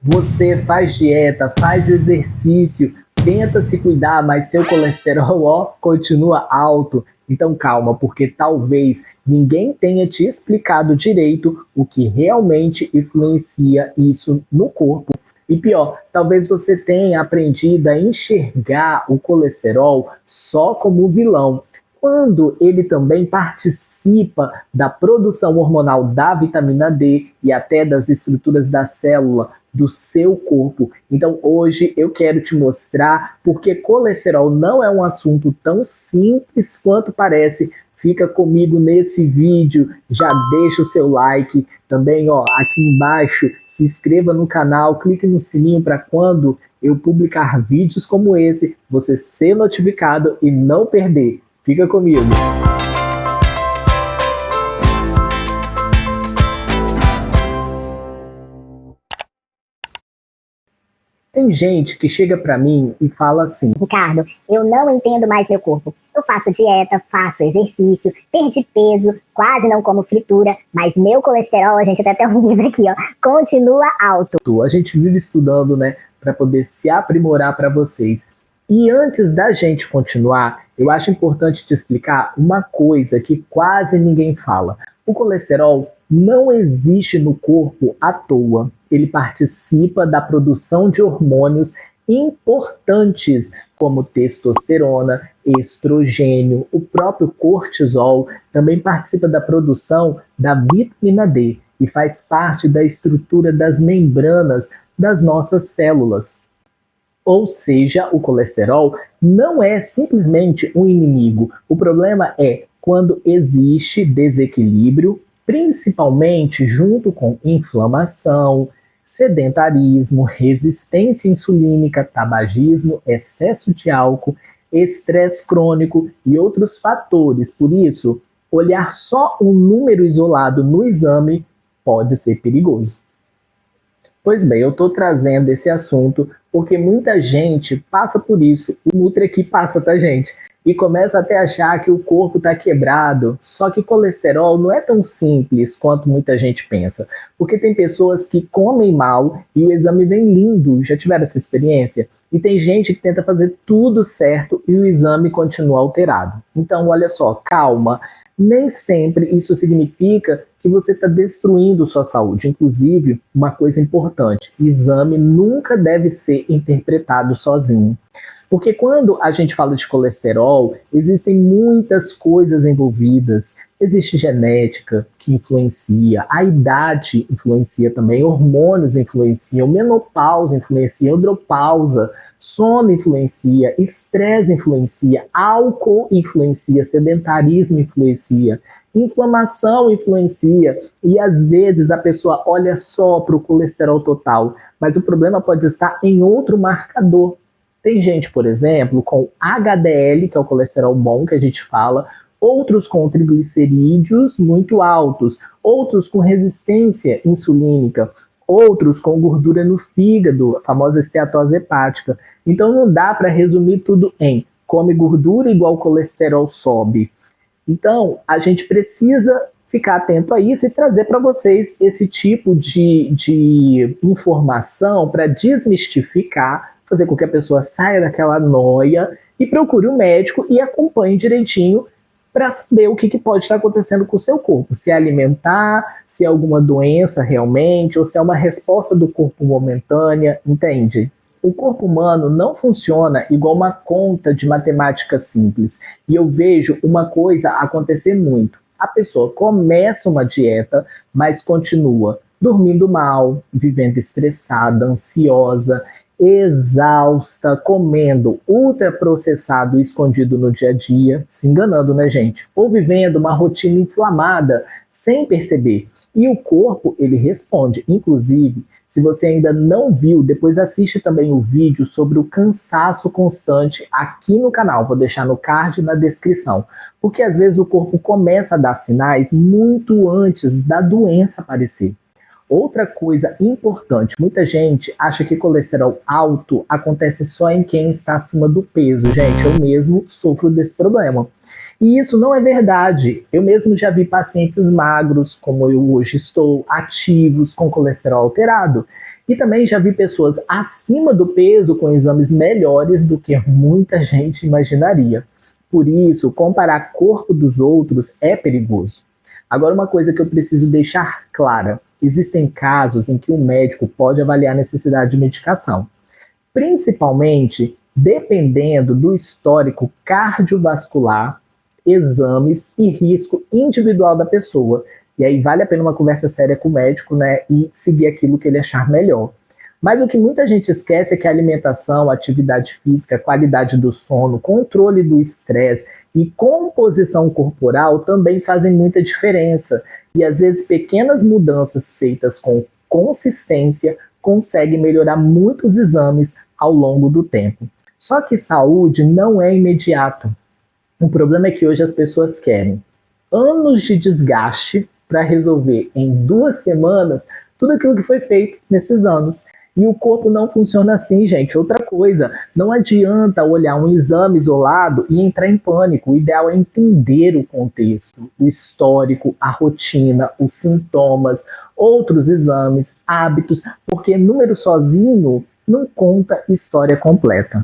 Você faz dieta, faz exercício, tenta se cuidar, mas seu colesterol, ó, continua alto. Então calma, porque talvez ninguém tenha te explicado direito o que realmente influencia isso no corpo. E pior, talvez você tenha aprendido a enxergar o colesterol só como vilão, quando ele também participa da produção hormonal da vitamina D e até das estruturas da célula do seu corpo. Então hoje eu quero te mostrar porque colesterol não é um assunto tão simples quanto parece. Fica comigo nesse vídeo, já deixa o seu like, também ó, aqui embaixo, se inscreva no canal, clique no sininho para quando eu publicar vídeos como esse, você ser notificado e não perder. Fica comigo. Tem gente que chega pra mim e fala assim: Ricardo, eu não entendo mais meu corpo. Eu faço dieta, faço exercício, perdi peso, quase não como fritura, mas meu colesterol, a gente até tem um livro aqui, ó, continua alto. a gente vive estudando, né, para poder se aprimorar para vocês. E antes da gente continuar, eu acho importante te explicar uma coisa que quase ninguém fala. O colesterol não existe no corpo à toa. Ele participa da produção de hormônios importantes, como testosterona, estrogênio, o próprio cortisol, também participa da produção da vitamina D e faz parte da estrutura das membranas das nossas células. Ou seja, o colesterol não é simplesmente um inimigo. O problema é quando existe desequilíbrio, principalmente junto com inflamação, sedentarismo, resistência insulínica, tabagismo, excesso de álcool, estresse crônico e outros fatores. Por isso, olhar só um número isolado no exame pode ser perigoso. Pois bem, eu estou trazendo esse assunto porque muita gente passa por isso. O Nutri aqui passa, tá, gente? E começa até a achar que o corpo está quebrado. Só que colesterol não é tão simples quanto muita gente pensa. Porque tem pessoas que comem mal e o exame vem lindo. Já tiveram essa experiência? E tem gente que tenta fazer tudo certo e o exame continua alterado. Então, olha só, calma. Nem sempre isso significa que você está destruindo sua saúde. Inclusive, uma coisa importante, exame nunca deve ser interpretado sozinho. Porque quando a gente fala de colesterol, existem muitas coisas envolvidas. Existe genética que influencia, a idade influencia também, hormônios influenciam, menopausa influencia, andropausa, sono influencia, estresse influencia, álcool influencia, sedentarismo influencia, inflamação influencia e às vezes a pessoa olha só para o colesterol total, mas o problema pode estar em outro marcador. Tem gente, por exemplo, com HDL, que é o colesterol bom que a gente fala, outros com triglicerídeos muito altos, outros com resistência insulínica, outros com gordura no fígado, a famosa esteatose hepática. Então não dá para resumir tudo em come gordura igual colesterol sobe. Então a gente precisa ficar atento a isso e trazer para vocês esse tipo de informação para desmistificar, fazer com que a pessoa saia daquela noia e procure um médico e acompanhe direitinho para saber o que pode estar acontecendo com o seu corpo. Se é alimentar, se é alguma doença realmente, ou se é uma resposta do corpo momentânea, entende? O corpo humano não funciona igual uma conta de matemática simples. E eu vejo uma coisa acontecer muito. A pessoa começa uma dieta, mas continua dormindo mal, vivendo estressada, ansiosa, exausta, comendo ultraprocessado escondido no dia a dia, se enganando, né, gente? Ou vivendo uma rotina inflamada sem perceber. E o corpo, ele responde. Inclusive, se você ainda não viu, depois assiste também o vídeo sobre o cansaço constante aqui no canal. Vou deixar no card e na descrição. Porque às vezes o corpo começa a dar sinais muito antes da doença aparecer. Outra coisa importante, muita gente acha que colesterol alto acontece só em quem está acima do peso. Gente, eu mesmo sofro desse problema. E isso não é verdade. Eu mesmo já vi pacientes magros, como eu hoje estou, ativos, com colesterol alterado. E também já vi pessoas acima do peso com exames melhores do que muita gente imaginaria. Por isso, comparar corpo dos outros é perigoso. Agora, uma coisa que eu preciso deixar clara: existem casos em que o médico pode avaliar a necessidade de medicação, principalmente dependendo do histórico cardiovascular, exames e risco individual da pessoa. E aí vale a pena uma conversa séria com o médico, né, e seguir aquilo que ele achar melhor. Mas o que muita gente esquece é que a alimentação, a atividade física, a qualidade do sono, controle do estresse e composição corporal também fazem muita diferença. E às vezes pequenas mudanças feitas com consistência conseguem melhorar muitos exames ao longo do tempo. Só que saúde não é imediato. O problema é que hoje as pessoas querem anos de desgaste para resolver em 2 semanas tudo aquilo que foi feito nesses anos. E o corpo não funciona assim, gente. Outra coisa, não adianta olhar um exame isolado e entrar em pânico. O ideal é entender o contexto, o histórico, a rotina, os sintomas, outros exames, hábitos, porque número sozinho não conta história completa.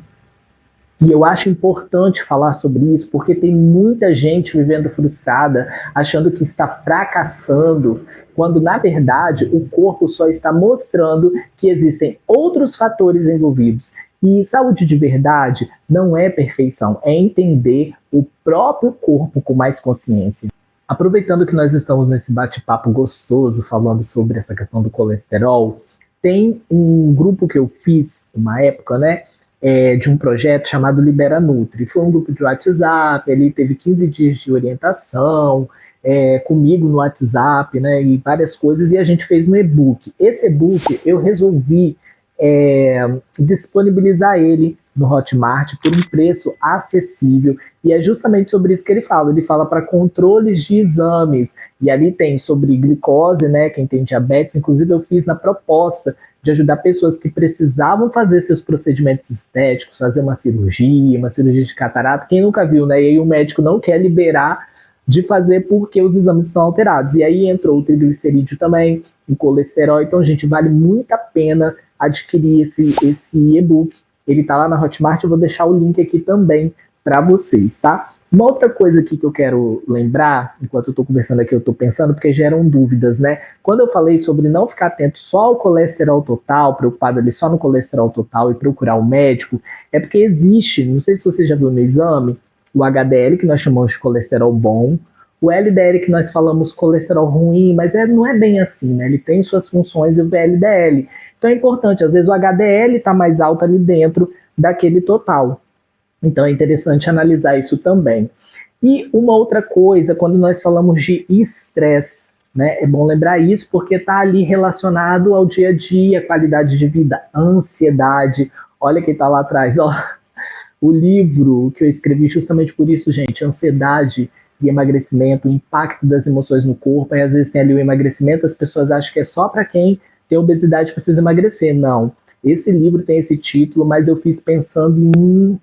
E eu acho importante falar sobre isso porque tem muita gente vivendo frustrada, achando que está fracassando, quando na verdade o corpo só está mostrando que existem outros fatores envolvidos. E saúde de verdade não é perfeição, é entender o próprio corpo com mais consciência. Aproveitando que nós estamos nesse bate-papo gostoso falando sobre essa questão do colesterol, tem um grupo que eu fiz uma época, né? De um projeto chamado Libera Nutri. Foi um grupo de WhatsApp, ele teve 15 dias de orientação, comigo no WhatsApp, né, e várias coisas, e a gente fez um e-book. Esse e-book eu resolvi disponibilizar ele no Hotmart por um preço acessível, e é justamente sobre isso que ele fala para controles de exames, e ali tem sobre glicose, né, quem tem diabetes, inclusive eu fiz na proposta de ajudar pessoas que precisavam fazer seus procedimentos estéticos, fazer uma cirurgia de catarata, quem nunca viu, né, e aí o médico não quer liberar de fazer porque os exames estão alterados, e aí entrou o triglicerídeo também, o colesterol, então, gente, vale muito a pena adquirir esse e-book. Ele está lá na Hotmart, eu vou deixar o link aqui também para vocês, tá? Uma outra coisa aqui que eu quero lembrar, enquanto eu estou conversando aqui, eu estou pensando, porque geram dúvidas, né? Quando eu falei sobre não ficar atento só ao colesterol total, preocupado ali só no colesterol total e procurar um médico, é porque existe, não sei se você já viu no exame, o HDL, que nós chamamos de colesterol bom, o LDL, que nós falamos colesterol ruim, mas não é bem assim, né? Ele tem suas funções, e o VLDL. Então é importante, às vezes o HDL está mais alto ali dentro daquele total. Então é interessante analisar isso também. E uma outra coisa, quando nós falamos de estresse, né? É bom lembrar isso porque está ali relacionado ao dia a dia, qualidade de vida, ansiedade. Olha quem está lá atrás, ó. O livro que eu escrevi justamente por isso, gente, ansiedade e emagrecimento, o impacto das emoções no corpo, e às vezes tem ali o emagrecimento, as pessoas acham que é só para quem tem obesidade e precisa emagrecer. Não, esse livro tem esse título, mas eu fiz pensando em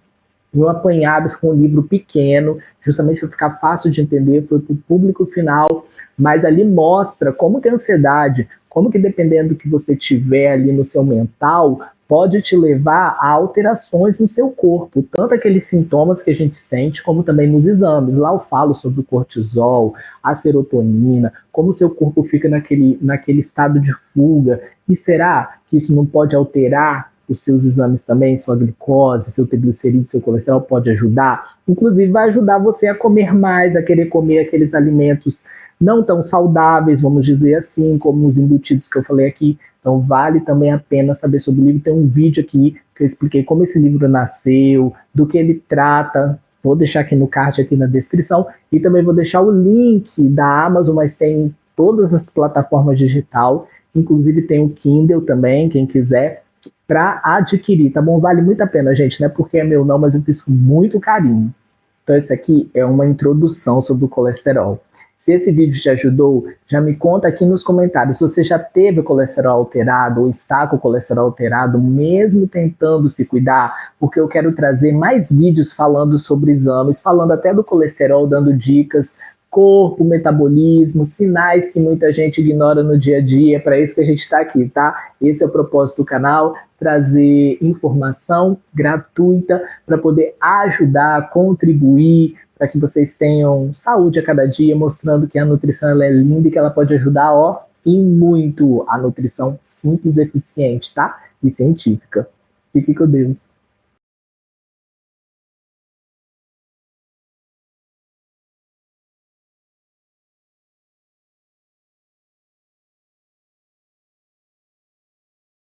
um apanhado, ficou um livro pequeno, justamente para ficar fácil de entender, foi para o público final, mas ali mostra como que a ansiedade, como que dependendo do que você tiver ali no seu mental, pode te levar a alterações no seu corpo, tanto aqueles sintomas que a gente sente, como também nos exames. Lá eu falo sobre o cortisol, a serotonina, como o seu corpo fica naquele estado de fuga. E será que isso não pode alterar os seus exames também? Sua glicose, seu triglicerídeo, seu colesterol pode ajudar? Inclusive vai ajudar você a comer mais, a querer comer aqueles alimentos não tão saudáveis, vamos dizer assim, como os embutidos que eu falei aqui. Então vale também a pena saber sobre o livro. Tem um vídeo aqui que eu expliquei como esse livro nasceu, do que ele trata. Vou deixar aqui no card, aqui na descrição. E também vou deixar o link da Amazon, mas tem em todas as plataformas digital. Inclusive tem o Kindle também, quem quiser, para adquirir, tá bom? Vale muito a pena, gente. Não é porque é meu não, mas eu fiz com muito carinho. Então esse aqui é uma introdução sobre o colesterol. Se esse vídeo te ajudou, já me conta aqui nos comentários se você já teve o colesterol alterado ou está com o colesterol alterado, mesmo tentando se cuidar, porque eu quero trazer mais vídeos falando sobre exames, falando até do colesterol, dando dicas corpo, metabolismo, sinais que muita gente ignora no dia a dia. É para isso que a gente está aqui, tá? Esse é o propósito do canal, trazer informação gratuita para poder ajudar, contribuir, para que vocês tenham saúde a cada dia, mostrando que a nutrição ela é linda e que ela pode ajudar, ó, e muito. A nutrição simples, eficiente, tá? E científica. Fique com Deus.